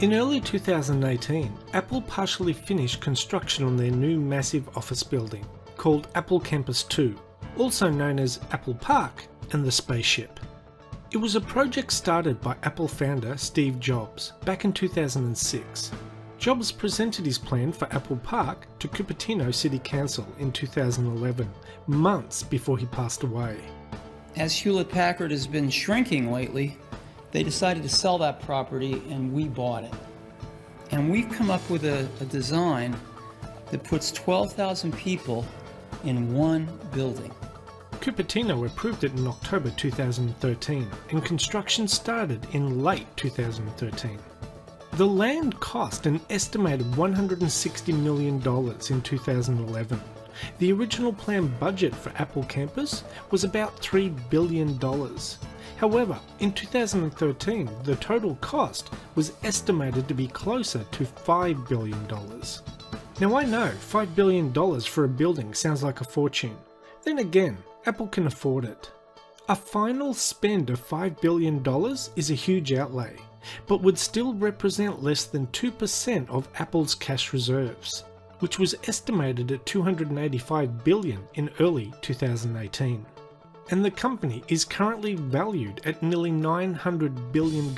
In early 2018, Apple partially finished construction on their new massive office building, called Apple Campus 2, also known as Apple Park and the Spaceship. It was a project started by Apple founder Steve Jobs back in 2006. Jobs presented his plan for Apple Park to Cupertino City Council in 2011, months before he passed away. As Hewlett-Packard has been shrinking lately, they decided to sell that property and we bought it. And we've come up with a design that puts 12,000 people in one building. Cupertino approved it in October 2013 and construction started in late 2013. The land cost an estimated $160 million in 2011. The original planned budget for Apple Campus was about $3 billion. However, in 2013, the total cost was estimated to be closer to $5 billion. Now I know $5 billion for a building sounds like a fortune. Then again, Apple can afford it. A final spend of $5 billion is a huge outlay, but would still represent less than 2% of Apple's cash reserves, which was estimated at $285 billion in early 2018. And the company is currently valued at nearly $900 billion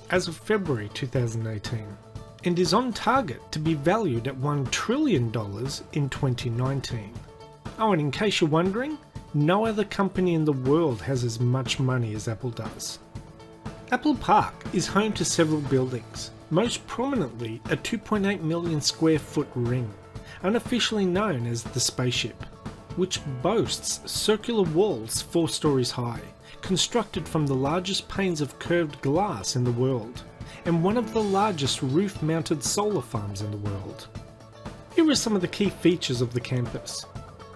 as of February 2018, and is on target to be valued at $1 trillion in 2019. Oh, and in case you're wondering, no other company in the world has as much money as Apple does. Apple Park is home to several buildings, most prominently a 2.8 million square foot ring, unofficially known as the Spaceship, which boasts circular walls 4 stories high, constructed from the largest panes of curved glass in the world, and one of the largest roof-mounted solar farms in the world. Here are some of the key features of the campus.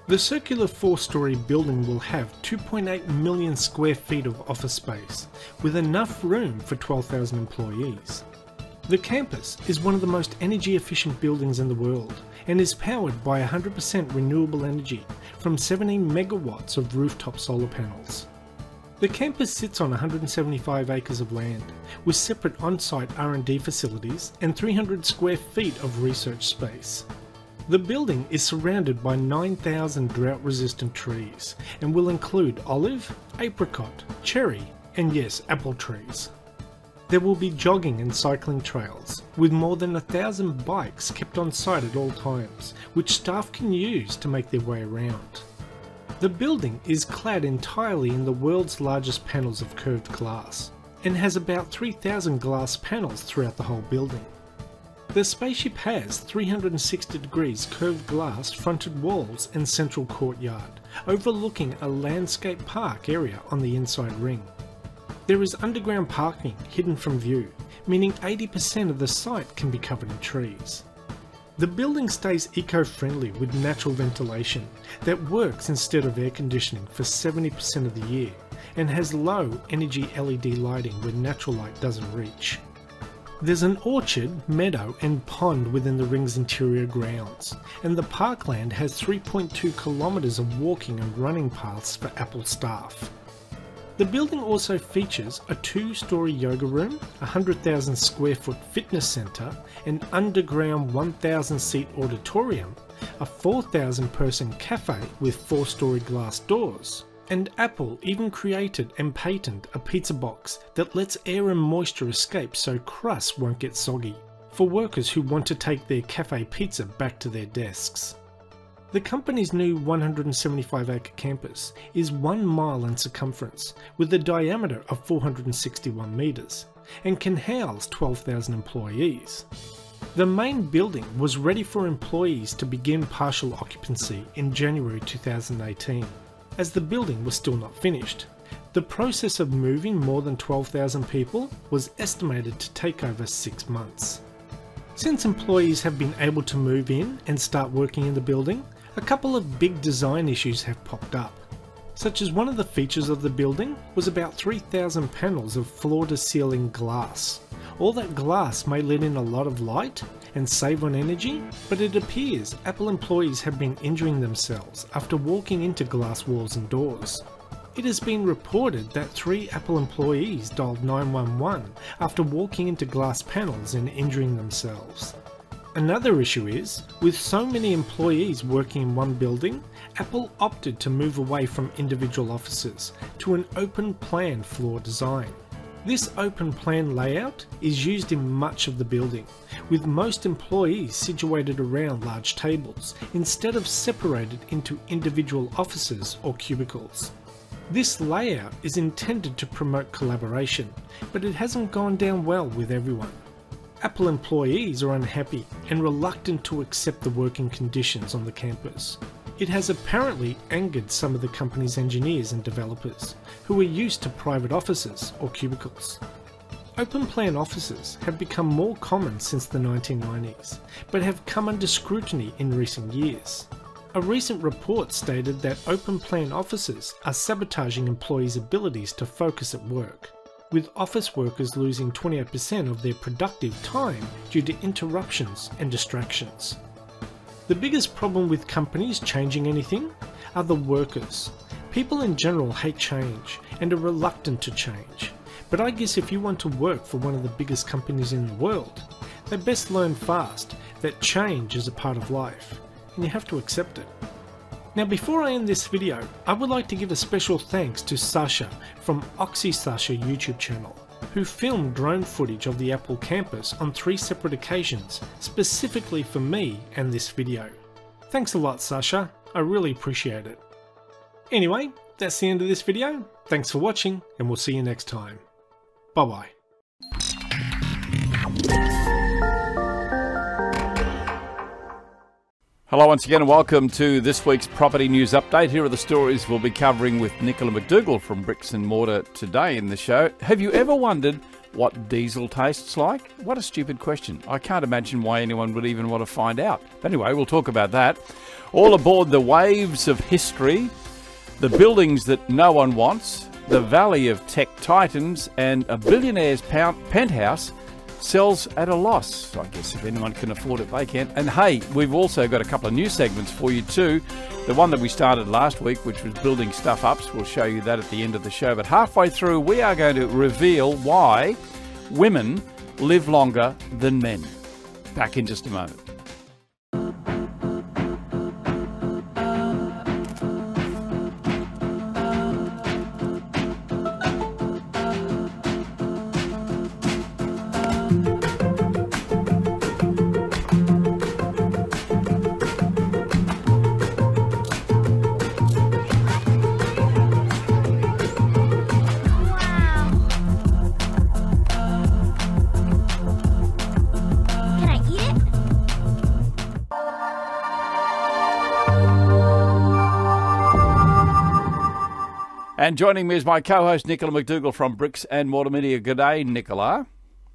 The circular 4-story building will have 2.8 million square feet of office space, with enough room for 12,000 employees. The campus is one of the most energy efficient buildings in the world, and is powered by 100% renewable energy from 17 megawatts of rooftop solar panels. The campus sits on 175 acres of land, with separate on-site R&D facilities and 300 square feet of research space. The building is surrounded by 9,000 drought-resistant trees, and will include olive, apricot, cherry, and yes, apple trees. There will be jogging and cycling trails, with more than 1,000 bikes kept on site at all times, which staff can use to make their way around. The building is clad entirely in the world's largest panels of curved glass, and has about 3,000 glass panels throughout the whole building. The Spaceship has 360 degrees curved glass fronted walls and central courtyard, overlooking a landscape park area on the inside ring. There is underground parking hidden from view, meaning 80% of the site can be covered in trees. The building stays eco-friendly with natural ventilation that works instead of air conditioning for 70% of the year, and has low energy LED lighting where natural light doesn't reach. There's an orchard, meadow and pond within the ring's interior grounds, and the parkland has 3.2 kilometers of walking and running paths for Apple staff. The building also features a 2-story yoga room, a 100,000 square foot fitness centre, an underground 1,000 seat auditorium, a 4,000 person cafe with 4-story glass doors, and Apple even created and patented a pizza box that lets air and moisture escape so crusts won't get soggy, for workers who want to take their cafe pizza back to their desks. The company's new 175-acre campus is 1 mile in circumference, with a diameter of 461 metres, and can house 12,000 employees. The main building was ready for employees to begin partial occupancy in January 2018, as the building was still not finished. The process of moving more than 12,000 people was estimated to take over 6 months. Since employees have been able to move in and start working in the building, a couple of big design issues have popped up, such as one of the features of the building was about 3,000 panels of floor-to-ceiling glass. All that glass may let in a lot of light and save on energy, but it appears Apple employees have been injuring themselves after walking into glass walls and doors. It has been reported that 3 Apple employees dialed 911 after walking into glass panels and injuring themselves. Another issue is, with so many employees working in one building, Apple opted to move away from individual offices to an open plan floor design. This open plan layout is used in much of the building, with most employees situated around large tables instead of separated into individual offices or cubicles. This layout is intended to promote collaboration, but it hasn't gone down well with everyone. Apple employees are unhappy and reluctant to accept the working conditions on the campus. It has apparently angered some of the company's engineers and developers, who are used to private offices or cubicles. Open plan offices have become more common since the 1990s, but have come under scrutiny in recent years. A recent report stated that open plan offices are sabotaging employees' abilities to focus at work, with office workers losing 28% of their productive time due to interruptions and distractions. The biggest problem with companies changing anything are the workers. People in general hate change and are reluctant to change, but I guess if you want to work for one of the biggest companies in the world, they best learn fast that change is a part of life, and you have to accept it. Now, before I end this video, I would like to give a special thanks to Sasha from OxySasha YouTube channel, who filmed drone footage of the Apple campus on 3 separate occasions, specifically for me and this video. Thanks a lot, Sasha. I really appreciate it. Anyway, that's the end of this video. Thanks for watching, and we'll see you next time. Bye-bye. Hello once again and welcome to this week's Property News Update. Here are the stories we'll be covering with Nicola McDougall from Bricks and Mortar today in the show. Have you ever wondered what diesel tastes like? What a stupid question. I can't imagine why anyone would even want to find out. But anyway, we'll talk about that. All aboard the waves of history, the buildings that no one wants, the valley of tech titans, and a billionaire's penthouse sells at a loss. I guess if anyone can afford it, they can. And hey, we've also got a couple of new segments for you too. The one that we started last week, which was building stuff ups, we'll show you that at the end of the show. But halfway through, we are going to reveal why women live longer than men. Back in just a moment. And joining me is my co-host Nicola McDougall from Bricks and Mortar Media. Good day, Nicola.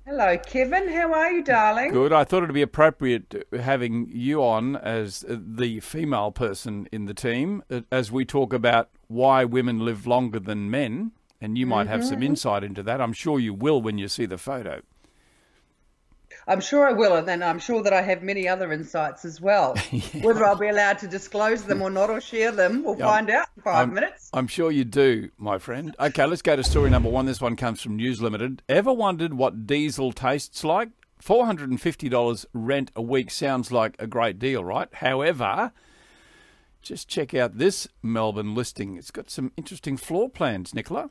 Hello, Kevin. How are you, darling? Good. I thought it would be appropriate having you on as the female person in the team as we talk about why women live longer than men. And you might have some insight into that. I'm sure you will when you see the photo. I'm sure I will, and then I'm sure that I have many other insights as well. Yeah. Whether I'll be allowed to disclose them or not, or share them, we'll find out in 5 minutes. I'm sure you do, my friend. Okay, let's go to story number 1. This one comes from News Limited. Ever wondered what diesel tastes like? $450 rent a week sounds like a great deal, right? However, just check out this Melbourne listing. It's got some interesting floor plans, Nicola.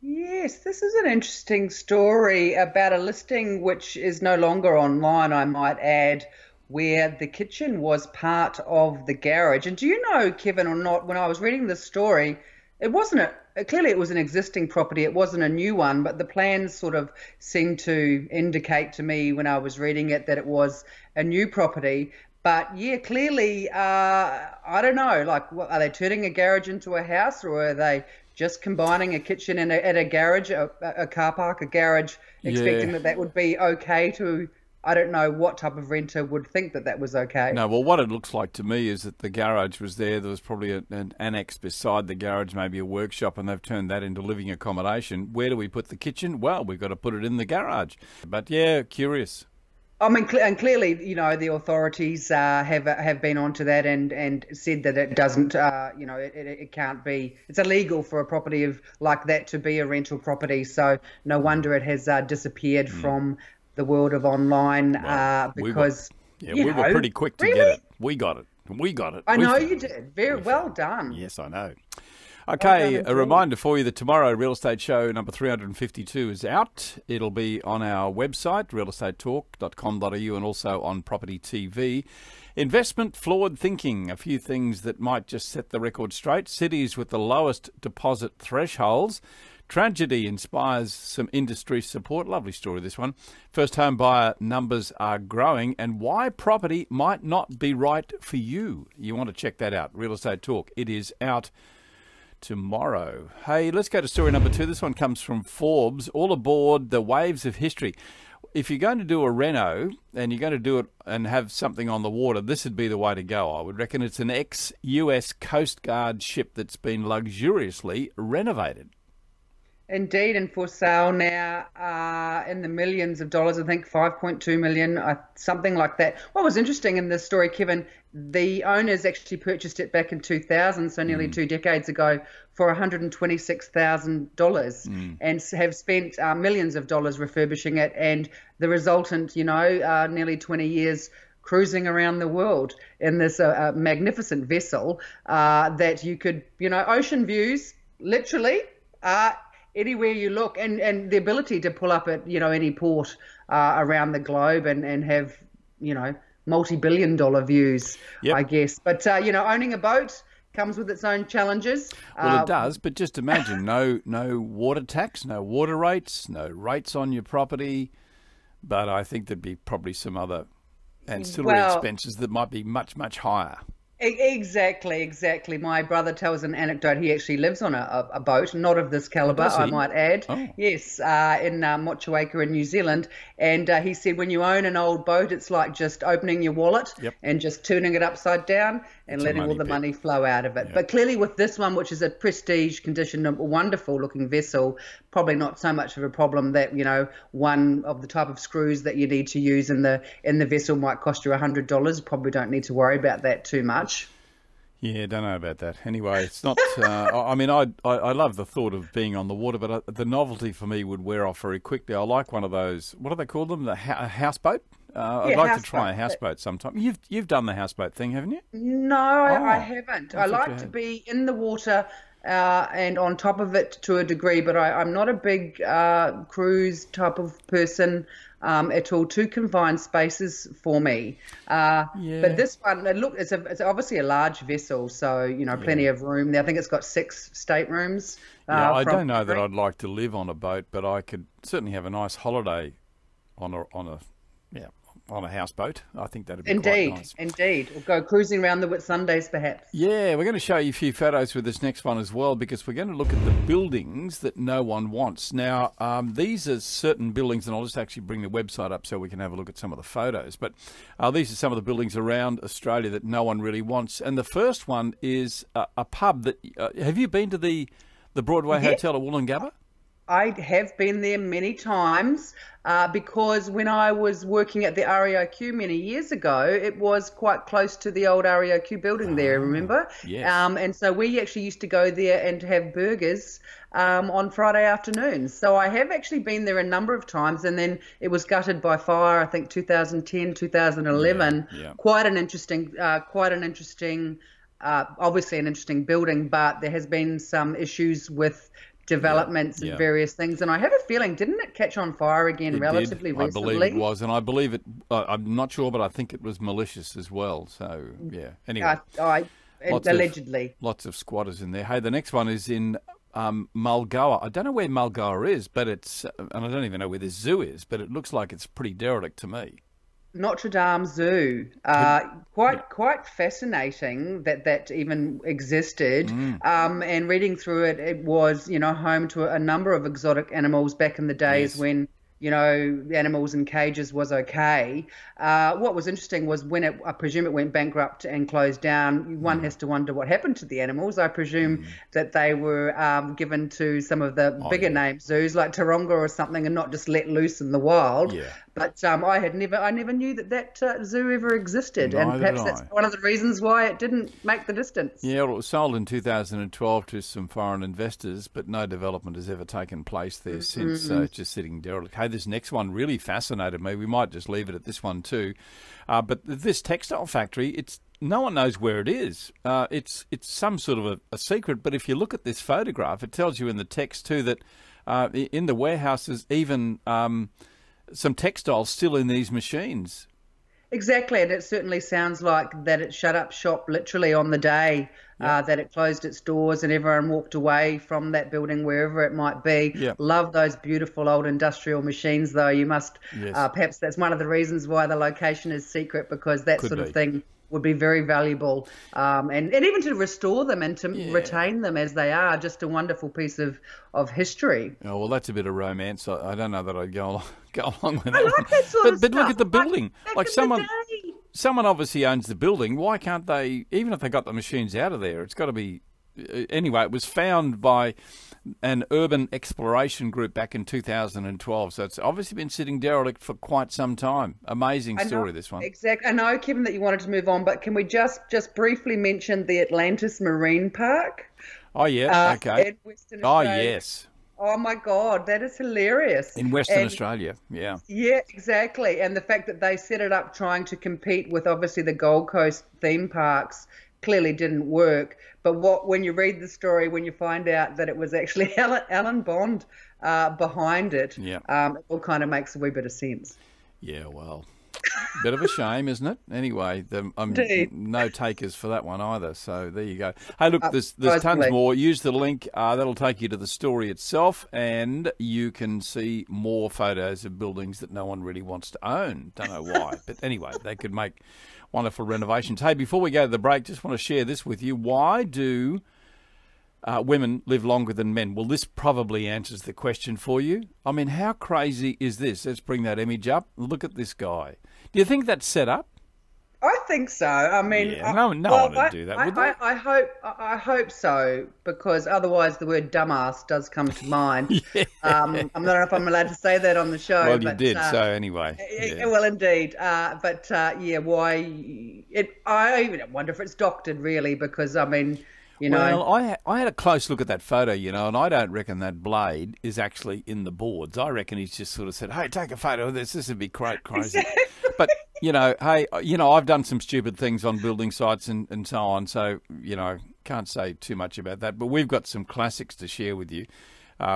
Yes, this is an interesting story about a listing which is no longer online, I might add, where the kitchen was part of the garage. And do you know, Kevin, or not, when I was reading this story, it wasn't clearly it was an existing property. It wasn't a new one, but the plans sort of seemed to indicate to me when I was reading it that it was a new property. But yeah, clearly, I don't know, like, are they turning a garage into a house, or are they just combining a kitchen and at a garage, a car park, a garage, expecting that would be okay to, I don't know what type of renter would think that that was okay. No, well, what it looks like to me is that the garage was there. There was probably an annex beside the garage, maybe a workshop, and they've turned that into living accommodation. Where do we put the kitchen? Well, we've got to put it in the garage. But yeah, curious. I mean, and clearly, the authorities have been onto that and said that it doesn't, it can't be. It's illegal for a property like that to be a rental property. So no wonder it has disappeared from the world of online because we were pretty quick to get it. We got it. We got it. I know you did. Very well done. Yes, I know. Okay, a reminder for you that tomorrow Real Estate Show number 352 is out. It'll be on our website, realestatetalk.com.au, and also on Property TV. Investment flawed thinking, a few things that might just set the record straight. Cities with the lowest deposit thresholds. Tragedy inspires some industry support. Lovely story, this one. First home buyer numbers are growing, and why property might not be right for you. You want to check that out. Real Estate Talk. It is out tomorrow. Hey, let's go to story number 2. This one comes from Forbes. All aboard the waves of history. If you're going to do a reno and you're going to do it and have something on the water, this would be the way to go, I would reckon. It's an ex-US Coast Guard ship that's been luxuriously renovated. Indeed, and for sale now in the millions of dollars, I think 5.2 million, something like that. What was interesting in this story, Kevin, the owners actually purchased it back in 2000, so nearly 2 decades ago, for $126,000 and have spent millions of dollars refurbishing it, and the resultant, nearly 20 years cruising around the world in this magnificent vessel that you could, ocean views, literally, anywhere you look, and the ability to pull up at any port around the globe and have multi-billion-dollar views, I guess. But owning a boat comes with its own challenges. Well, it does, but just imagine no water tax, no water rates, no rates on your property. But I think there'd be probably some other ancillary expenses that might be much, much higher. Exactly. My brother tells an anecdote. He actually lives on a boat, not of this calibre, I might add. Oh. Yes, in Motueka in New Zealand. And he said when you own an old boat, it's like just opening your wallet and just turning it upside down and letting all the money flow out of it. But clearly with this one, which is a prestige condition, a wonderful looking vessel, probably not so much of a problem that, one of the type of screws that you need to use in the vessel might cost you $100. Probably don't need to worry about that too much. Yeah, don't know about that. Anyway, it's not. I mean, I love the thought of being on the water, but the novelty for me would wear off very quickly. I like one of those. What do they call them? A houseboat. I'd like to try a houseboat sometime. You've done the houseboat thing, haven't you? No, I haven't. I like to be in the water and on top of it to a degree, but I'm not a big cruise type of person at all. Too confined spaces for me. But this one, it's obviously a large vessel, so plenty of room. I think it's got 6 staterooms. I don't know that I'd like to live on a boat, but I could certainly have a nice holiday on a houseboat. I think that'd be quite nice. Indeed. We'll go cruising around the Whitsundays perhaps. Yeah, we're going to show you a few photos with this next one as well, because we're going to look at the buildings that no one wants. Now, these are certain buildings, and I'll just actually bring the website up so we can have a look at some of the photos. But these are some of the buildings around Australia that no one really wants. And the first one is a pub that... have you been to the Broadway Hotel at Wollongabba? I have been there many times because when I was working at the REIQ many years ago, it was quite close to the old REIQ building there, remember? Yes. And so we actually used to go there and have burgers on Friday afternoons. So I have actually been there a number of times, and then it was gutted by fire, I think 2010, 2011. Yeah. Quite an interesting, obviously an interesting building, but there has been some issues with developments and various things, and I have a feeling, didn't it catch on fire again relatively recently? I believe it was, and I believe it. I'm not sure, but I think it was malicious as well. So anyway, allegedly, lots of squatters in there. Hey, the next one is in Mulgoa. I don't know where Mulgoa is, but it's, and I don't even know where this zoo is, but it looks like it's pretty derelict to me. Notre Dame Zoo. Quite fascinating that even existed. And reading through it, it was, home to a number of exotic animals back in the days when, animals in cages was okay. What was interesting was when I presume it went bankrupt and closed down, one has to wonder what happened to the animals. I presume that they were given to some of the bigger name zoos like Taronga or something and not just let loose in the wild. But I never knew that zoo ever existed, Neither and perhaps did that's I. one of the reasons why it didn't make the distance. Yeah, well, it was sold in 2012 to some foreign investors, but no development has ever taken place there since. So it's just sitting derelict. Hey, this next one really fascinated me. We might just leave it at this one too. But this textile factory, no one knows where it is. It's some sort of a secret. But if you look at this photograph, it tells you in the text too that in the warehouses, even some textiles still in these machines. Exactly, and it certainly sounds like that it shut up shop literally on the day that it closed its doors and everyone walked away from that building wherever it might be. Yep. Love those beautiful old industrial machines, though. You must, Yes. perhaps that's one of the reasons why the location is secret, because that Could sort be. of thing would be very valuable, and even to restore them and to retain them as they are, just a wonderful piece of history. Oh, well, that's a bit of romance. I don't know that I'd go along with I that like one. that sort of But look stuff. at the building. Like Back in the day. someone obviously owns the building. Why can't they, even if they got the machines out of there, it's got to be... Anyway, it was found by an urban exploration group back in 2012. So it's obviously been sitting derelict for quite some time. Amazing story, this one. Exactly. I know, Kevin, that you wanted to move on, but can we just briefly mention the Atlantis Marine Park? Oh, yeah, okay. In Western Oh, Australia. yes. Oh, my God, that is hilarious. In Western And- Australia, yeah. Yeah, exactly. And the fact that they set it up trying to compete with, obviously, the Gold Coast theme parks clearly didn't work. But when you read the story, when you find out that it was actually Alan Bond behind it, Yeah. it all kind of makes a wee bit of sense. Yeah, well, bit of a shame, isn't it? Anyway, Indeed. no takers for that one either. So there you go. Hey, look, there's tons supposedly. more. Use the link. That'll take you to the story itself, and you can see more photos of buildings that no one really wants to own. Don't know why, but anyway, they could make wonderful renovations. Hey, before we go to the break, just want to share this with you. Why do women live longer than men? Well, this probably answers the question for you. I mean, how crazy is this? Let's bring that image up. Look at this guy. Do you think that's set up? I think so. I mean, Yeah, no one would do that, would they? I hope so, because otherwise the word dumbass does come to mind. I don't know if I'm allowed to say that on the show. Well, you but, did, so anyway. Yeah. Well, indeed. Why? I even wonder if it's doctored, really, because, I mean, you know. Well, I had a close look at that photo, and I don't reckon that blade is actually in the boards. I reckon he's just sort of said, hey, take a photo of this. This would be crazy. Exactly. But, hey, I've done some stupid things on building sites and so on, so, can't say too much about that. But we've got some classics to share with you.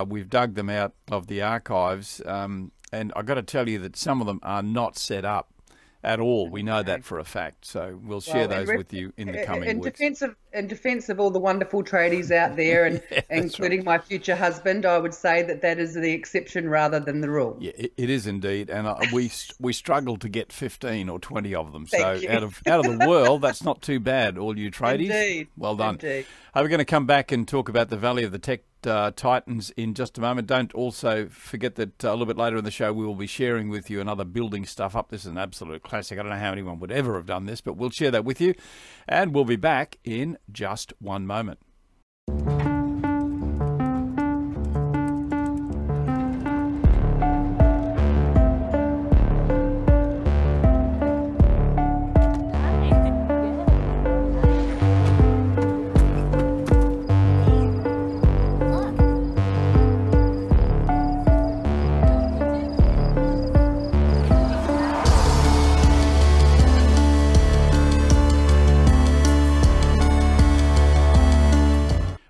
We've dug them out of the archives, and I've got to tell you that some of them are not set up at all. We know that for a fact. So we'll share those with you in the coming weeks. In defence of all the wonderful tradies out there, and including my future husband, I would say that is the exception rather than the rule. Yeah, it is indeed, and we struggle to get 15 or 20 of them. Thank you. out of the world, that's not too bad. All you tradies, Indeed. Well done. Indeed. We're going to come back and talk about the Valley of the Tech Titans in just a moment. Don't also forget that a little bit later in the show we will be sharing with you another building stuff up. This is an absolute classic. I don't know how anyone would ever have done this, but we'll share that with you, and we'll be back in just one moment.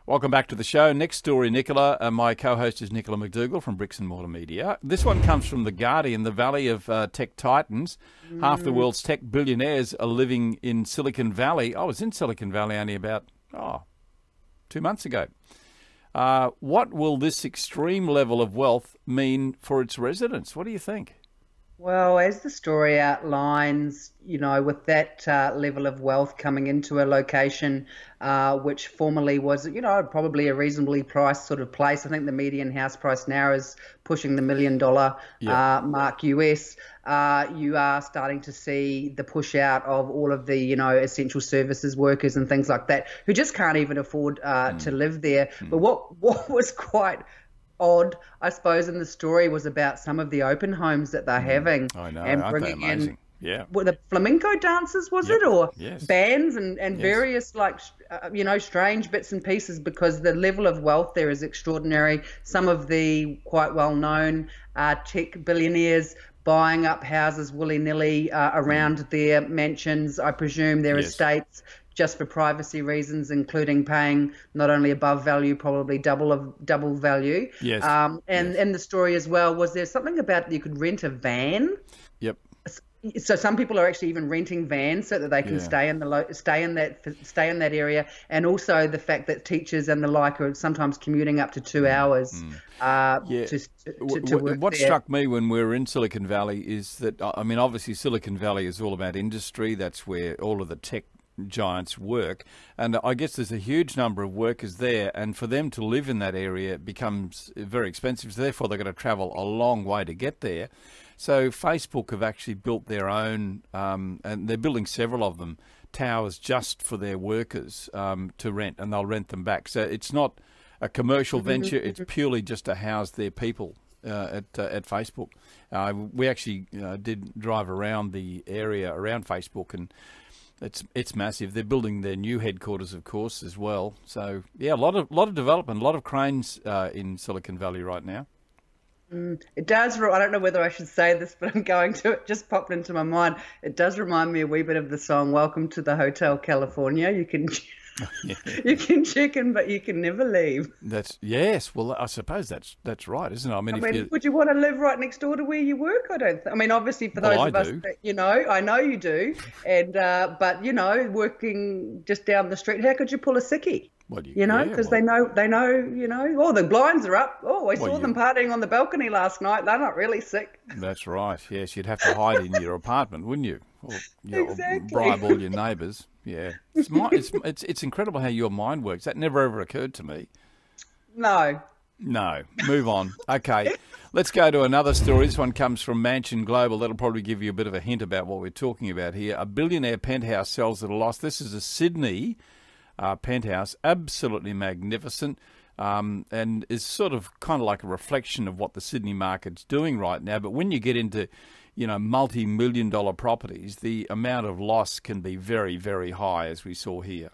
Welcome back to the show. Next story, Nicola. My co-host is Nicola McDougall from Bricks and Mortar Media. This one comes from The Guardian, the Valley of Tech Titans. Half the world's tech billionaires are living in Silicon Valley. I was in Silicon Valley only about 2 months ago. What will this extreme level of wealth mean for its residents? What do you think? Well, as the story outlines, with that level of wealth coming into a location which formerly was, probably a reasonably priced sort of place. I think the median house price now is pushing the $1 million mark US. You are starting to see the push out of all of the, essential services workers and things like that who just can't even afford to live there. But what was quite odd, I suppose, in the story was about some of the open homes that they're having. I know, and aren't they bringing amazing? in Yeah. were the flamenco dancers, was Yep. it, or Yes. bands and Yes. various strange bits and pieces, because the level of wealth there is extraordinary. Some of the quite well-known tech billionaires buying up houses willy-nilly around their mansions, I presume their estates, just for privacy reasons, including paying not only above value, probably double value. Yes. And in the story as well, was there something about you could rent a van? Yep. So some people are actually even renting vans so that they can stay in that area, and also the fact that teachers and the like are sometimes commuting up to 2 hours to work what there. struck me when we were in Silicon Valley is that, I mean, obviously Silicon Valley is all about industry. That's where all of the tech giants work, and I guess there's a huge number of workers there, and for them to live in that area becomes very expensive, so therefore they're going to travel a long way to get there. So Facebook have actually built their own, and they're building several of them, towers just for their workers to rent, and they'll rent them back. So it's not a commercial venture, it's purely just to house their people at Facebook. We actually did drive around the area around Facebook, and it's massive. They're building their new headquarters, of course, as well. So yeah, a lot of development, a lot of cranes in Silicon Valley right now. It does. I don't know whether I should say this, but I'm going to. It just popped into my mind. It does remind me a wee bit of the song "Welcome to the Hotel California." You can, you can check in, but you can never leave. Yes. Well, I suppose that's right, isn't it? I mean, would you want to live right next door to where you work? I mean, obviously for those of us that, I know you do, and but working just down the street, how could you pull a sickie? Because they know, oh, the blinds are up. Oh, I saw them partying on the balcony last night. They're not really sick. That's right. Yes, you'd have to hide in your apartment, wouldn't you? Or, exactly. Or bribe all your neighbours. Yeah, it's incredible how your mind works. That never ever occurred to me. No. Move on. Okay, let's go to another story. This one comes from Mansion Global. That'll probably give you a bit of a hint about what we're talking about here. A billionaire penthouse sells at a loss. This is a Sydney penthouse, absolutely magnificent, and is sort of kind of like a reflection of what the Sydney market's doing right now. But when you get into, multi-million-dollar properties, the amount of loss can be very, very high, as we saw here.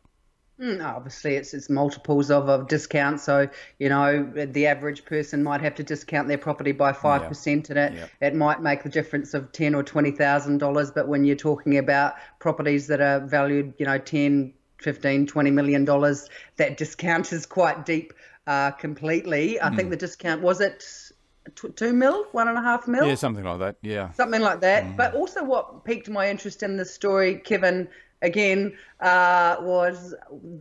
Obviously, it's multiples of discount. So, the average person might have to discount their property by 5%, and it might make the difference of $10,000 or $20,000. But when you're talking about properties that are valued, 10, 15, $20 million, that discount is quite deep completely. I think the discount, was it 2 mil, 1.5 mil? Yeah, something like that, yeah. Something like that. But also what piqued my interest in this story, Kevin, again, was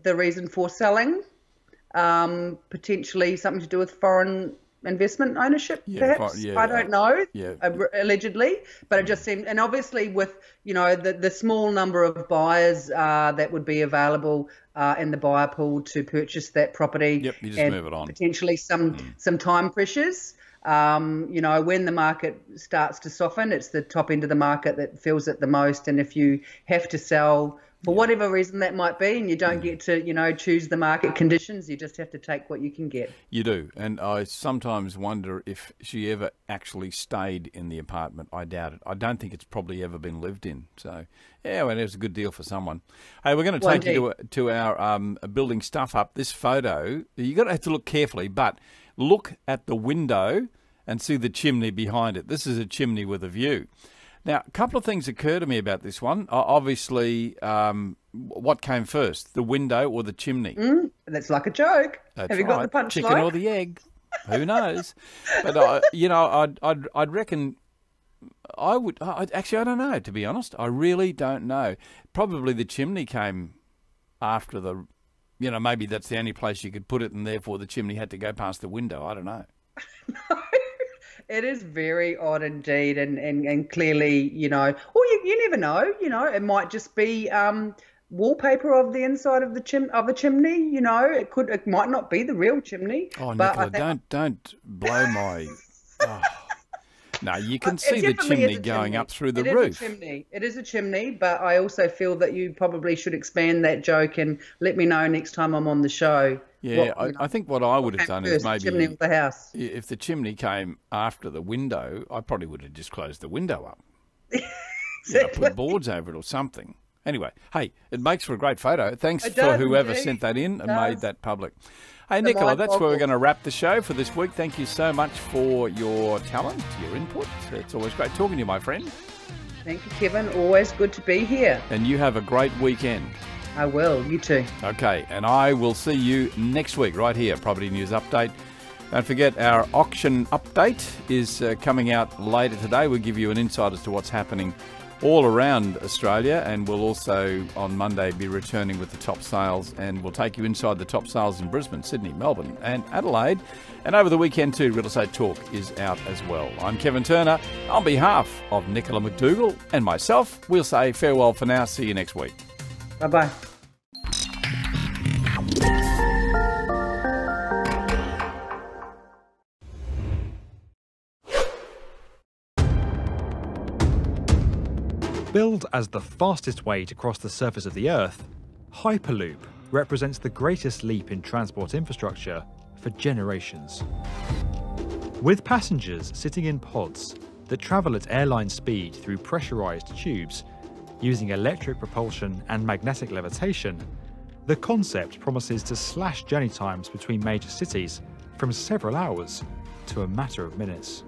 the reason for selling, potentially something to do with foreign investment ownership, perhaps. I don't know, allegedly, but it just seemed, and obviously with the small number of buyers that would be available in the buyer pool to purchase that property, you just move it on. Potentially some time pressures. When the market starts to soften, it's the top end of the market that feels it the most, and if you have to sell for whatever reason that might be, and you don't get to, choose the market conditions, you just have to take what you can get. You do, and I sometimes wonder if she ever actually stayed in the apartment. I doubt it. I don't think it's probably ever been lived in. So, yeah, well, it was a good deal for someone. Hey, we're going to take you to our building stuff up. This photo, you're going to have to look carefully, but look at the window and see the chimney behind it. This is a chimney with a view. Now, a couple of things occur to me about this one. Obviously, what came first, the window or the chimney? That's like a joke. That's Have you got the punchline? Chicken or the egg? Who knows? But, I'd reckon I would... Actually, I don't know, to be honest. I really don't know. Probably the chimney came after the... maybe that's the only place you could put it, and therefore the chimney had to go past the window. I don't know. No. It is very odd indeed, and clearly, or you never know, it might just be wallpaper of the inside of the chimney, it might not be the real chimney. Oh, Nicola, don't blow my. Oh. No, you can see the chimney going up through the roof. It is a chimney, but I also feel that you probably should expand that joke and let me know next time I'm on the show. Yeah, I think what I would have done is maybe chimney of the house. if the chimney came after the window, I probably would have just closed the window up. Exactly. Put boards over it or something. Anyway, hey, it makes for a great photo. Thanks It for does whoever indeed. sent that in It and made does. that public. Hey, Nicola, that's where we're going to wrap the show for this week. Thank you so much for your talent, your input. It's always great talking to you, my friend. Thank you, Kevin. Always good to be here. And you have a great weekend. I will. You too. Okay, and I will see you next week right here, Property News Update. Don't forget our auction update is coming out later today. We'll give you an insight as to what's happening all around Australia, and we'll also on Monday be returning with the top sales, and we'll take you inside the top sales in Brisbane, Sydney, Melbourne and Adelaide. And over the weekend too, Real Estate Talk is out as well. I'm Kevin Turner. On behalf of Nicola McDougall and myself, we'll say farewell for now. See you next week. Bye-bye. Billed as the fastest way to cross the surface of the Earth, Hyperloop represents the greatest leap in transport infrastructure for generations. With passengers sitting in pods that travel at airline speed through pressurized tubes, using electric propulsion and magnetic levitation, the concept promises to slash journey times between major cities from several hours to a matter of minutes.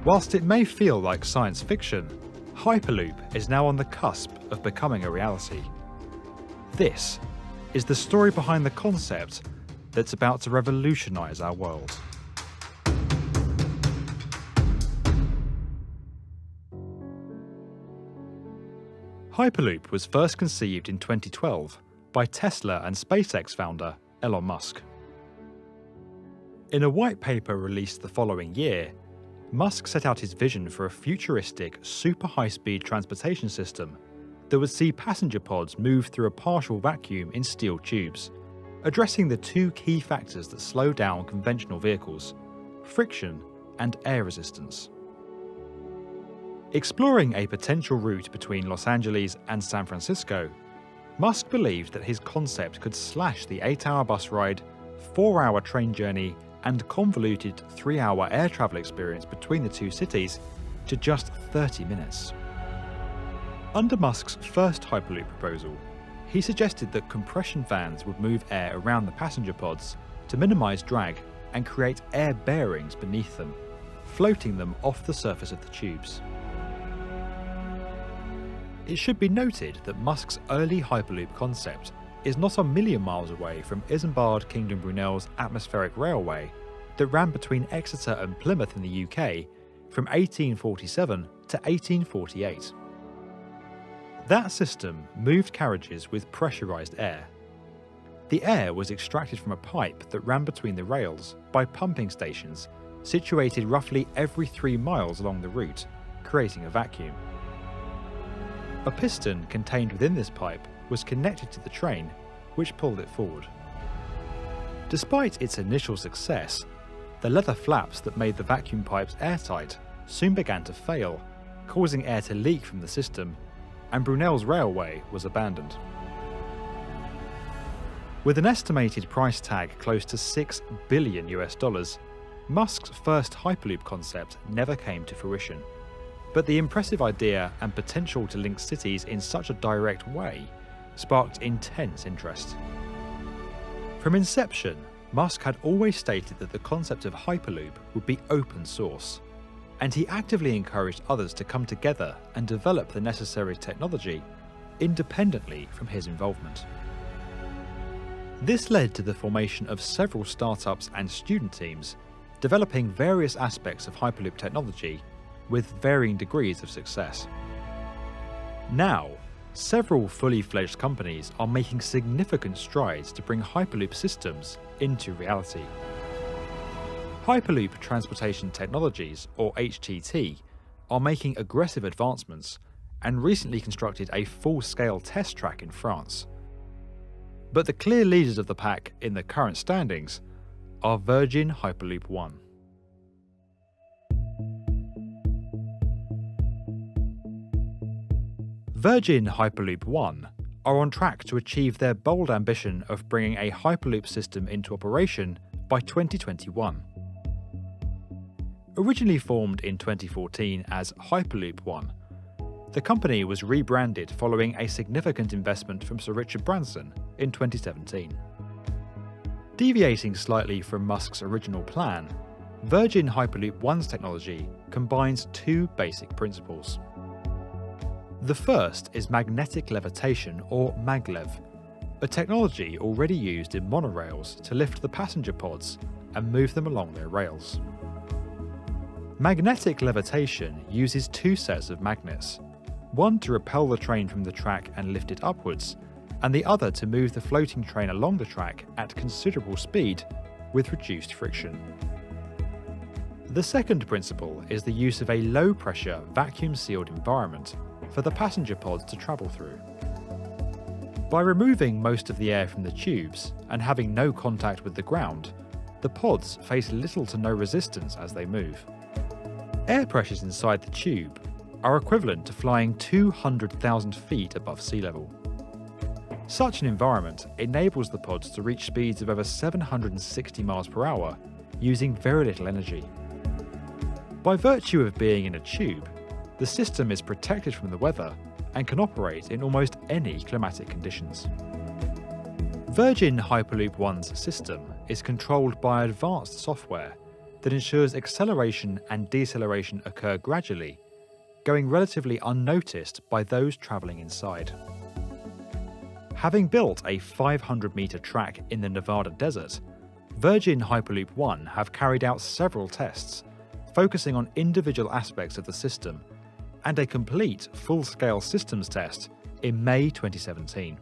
Whilst it may feel like science fiction, Hyperloop is now on the cusp of becoming a reality. This is the story behind the concept that's about to revolutionize our world. Hyperloop was first conceived in 2012 by Tesla and SpaceX founder Elon Musk. In a white paper released the following year, Musk set out his vision for a futuristic, super high-speed transportation system that would see passenger pods move through a partial vacuum in steel tubes, addressing the two key factors that slow down conventional vehicles: friction and air resistance. Exploring a potential route between Los Angeles and San Francisco, Musk believed that his concept could slash the 8-hour bus ride, 4-hour train journey, and convoluted 3-hour air travel experience between the two cities to just 30 minutes. Under Musk's first Hyperloop proposal, he suggested that compression fans would move air around the passenger pods to minimise drag and create air bearings beneath them, floating them off the surface of the tubes. It should be noted that Musk's early Hyperloop concept is not a million miles away from Isambard Kingdom Brunel's atmospheric railway that ran between Exeter and Plymouth in the UK from 1847 to 1848. That system moved carriages with pressurised air. The air was extracted from a pipe that ran between the rails by pumping stations situated roughly every 3 miles along the route, creating a vacuum. A piston contained within this pipe was connected to the train, which pulled it forward. Despite its initial success, the leather flaps that made the vacuum pipes airtight soon began to fail, causing air to leak from the system, and Brunel's railway was abandoned. With an estimated price tag close to $6 billion, Musk's first Hyperloop concept never came to fruition. But the impressive idea and potential to link cities in such a direct way sparked intense interest. From inception, Musk had always stated that the concept of Hyperloop would be open source, and he actively encouraged others to come together and develop the necessary technology independently from his involvement. This led to the formation of several startups and student teams developing various aspects of Hyperloop technology with varying degrees of success. Now, several fully fledged companies are making significant strides to bring Hyperloop systems into reality. Hyperloop Transportation Technologies, or HTT, are making aggressive advancements and recently constructed a full-scale test track in France. But the clear leaders of the pack in the current standings are Virgin Hyperloop One. Virgin Hyperloop One are on track to achieve their bold ambition of bringing a Hyperloop system into operation by 2021. Originally formed in 2014 as Hyperloop One, the company was rebranded following a significant investment from Sir Richard Branson in 2017. Deviating slightly from Musk's original plan, Virgin Hyperloop One's technology combines two basic principles. The first is magnetic levitation, or maglev, a technology already used in monorails to lift the passenger pods and move them along their rails. Magnetic levitation uses two sets of magnets, one to repel the train from the track and lift it upwards, and the other to move the floating train along the track at considerable speed with reduced friction. The second principle is the use of a low-pressure, vacuum-sealed environment for the passenger pods to travel through. By removing most of the air from the tubes and having no contact with the ground, the pods face little to no resistance as they move. Air pressures inside the tube are equivalent to flying 200,000 feet above sea level. Such an environment enables the pods to reach speeds of over 760 miles per hour using very little energy. By virtue of being in a tube, the system is protected from the weather and can operate in almost any climatic conditions. Virgin Hyperloop One's system is controlled by advanced software that ensures acceleration and deceleration occur gradually, going relatively unnoticed by those travelling inside. Having built a 500-metre track in the Nevada desert, Virgin Hyperloop One have carried out several tests, focusing on individual aspects of the system, and a complete full-scale systems test in May 2017.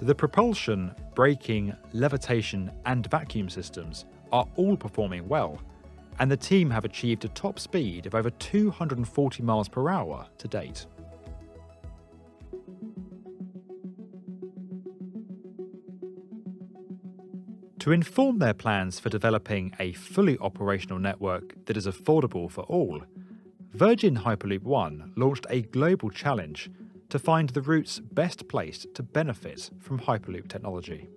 The propulsion, braking, levitation and vacuum systems are all performing well, and the team have achieved a top speed of over 240 miles per hour to date. To inform their plans for developing a fully operational network that is affordable for all, Virgin Hyperloop One launched a global challenge to find the routes best placed to benefit from Hyperloop technology.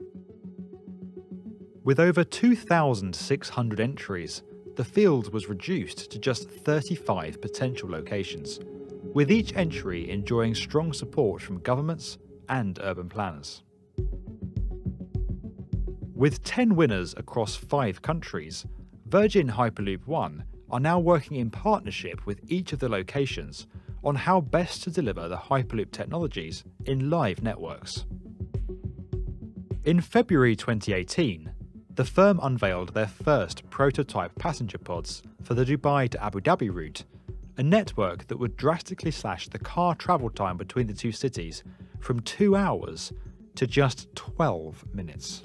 With over 2,600 entries, the field was reduced to just 35 potential locations, with each entry enjoying strong support from governments and urban planners. With 10 winners across 5 countries, Virgin Hyperloop One are now working in partnership with each of the locations on how best to deliver the Hyperloop technologies in live networks. In February 2018, the firm unveiled their first prototype passenger pods for the Dubai to Abu Dhabi route, a network that would drastically slash the car travel time between the two cities from 2 hours to just 12 minutes.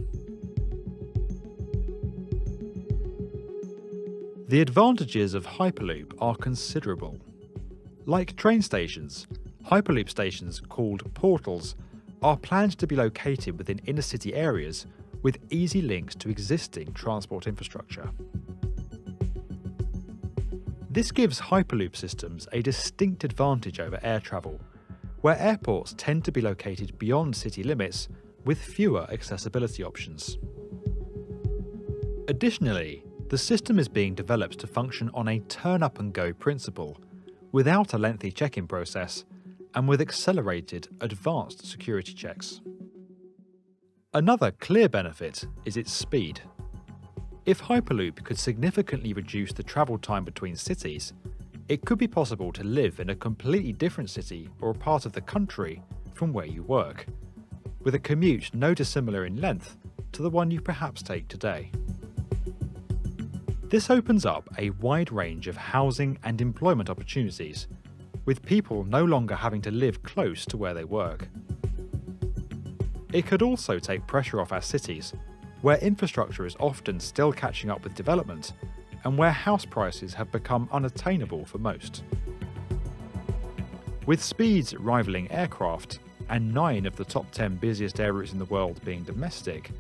The advantages of Hyperloop are considerable. Like train stations, Hyperloop stations, called portals, are planned to be located within inner-city areas with easy links to existing transport infrastructure. This gives Hyperloop systems a distinct advantage over air travel, where airports tend to be located beyond city limits with fewer accessibility options. Additionally, the system is being developed to function on a turn-up-and-go principle, without a lengthy check-in process, and with accelerated, advanced security checks. Another clear benefit is its speed. If Hyperloop could significantly reduce the travel time between cities, it could be possible to live in a completely different city or part of the country from where you work, with a commute no dissimilar in length to the one you perhaps take today. This opens up a wide range of housing and employment opportunities, with people no longer having to live close to where they work. It could also take pressure off our cities, where infrastructure is often still catching up with development, and where house prices have become unattainable for most. With speeds rivaling aircraft, and 9 of the top 10 busiest air routes in the world being domestic,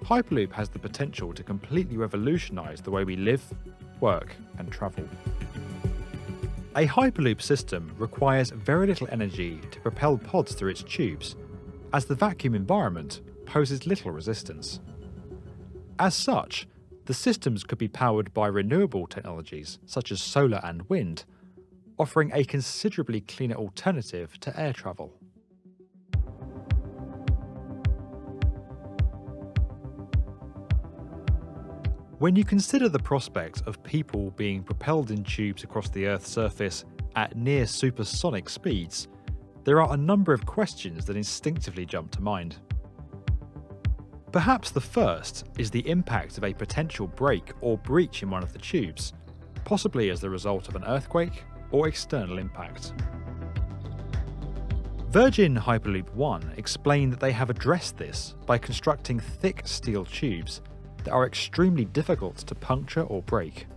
Hyperloop has the potential to completely revolutionise the way we live, work and travel. A Hyperloop system requires very little energy to propel pods through its tubes, as the vacuum environment poses little resistance. As such, the systems could be powered by renewable technologies such as solar and wind, offering a considerably cleaner alternative to air travel. When you consider the prospect of people being propelled in tubes across the Earth's surface at near supersonic speeds, there are a number of questions that instinctively jump to mind. Perhaps the first is the impact of a potential break or breach in one of the tubes, possibly as the result of an earthquake or external impact. Virgin Hyperloop One explained that they have addressed this by constructing thick steel tubes that are extremely difficult to puncture or break.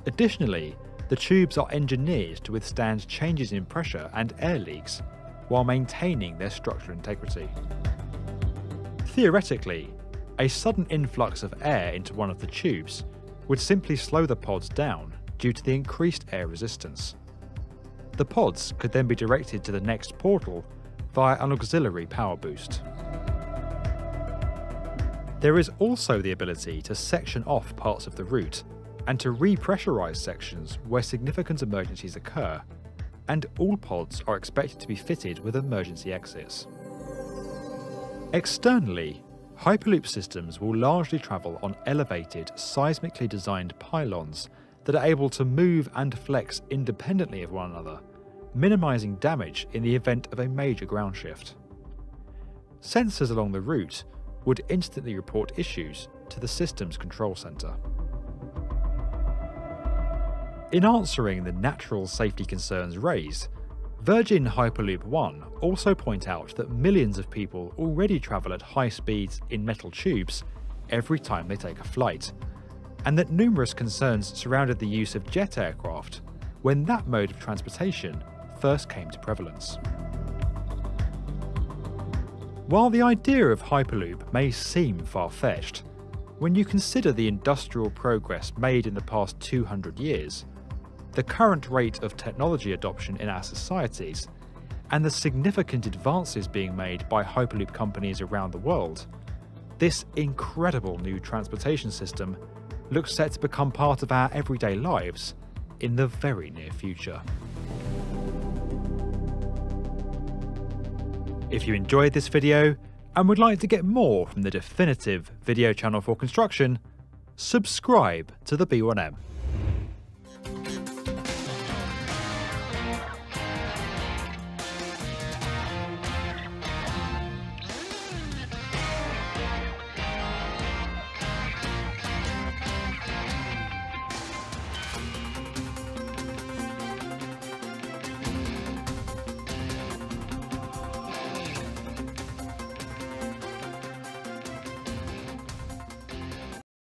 Additionally, the tubes are engineered to withstand changes in pressure and air leaks while maintaining their structural integrity. Theoretically, a sudden influx of air into one of the tubes would simply slow the pods down due to the increased air resistance. The pods could then be directed to the next portal via an auxiliary power boost. There is also the ability to section off parts of the route and to repressurise sections where significant emergencies occur, and all pods are expected to be fitted with emergency exits. Externally, Hyperloop systems will largely travel on elevated, seismically designed pylons that are able to move and flex independently of one another, minimising damage in the event of a major ground shift. Sensors along the route would instantly report issues to the system's control centre. In answering the natural safety concerns raised, Virgin Hyperloop One also point out that millions of people already travel at high speeds in metal tubes every time they take a flight, and that numerous concerns surrounded the use of jet aircraft when that mode of transportation first came to prevalence. While the idea of Hyperloop may seem far-fetched, when you consider the industrial progress made in the past 200 years, the current rate of technology adoption in our societies, and the significant advances being made by Hyperloop companies around the world, this incredible new transportation system looks set to become part of our everyday lives in the very near future. If you enjoyed this video and would like to get more from the definitive video channel for construction, subscribe to the B1M.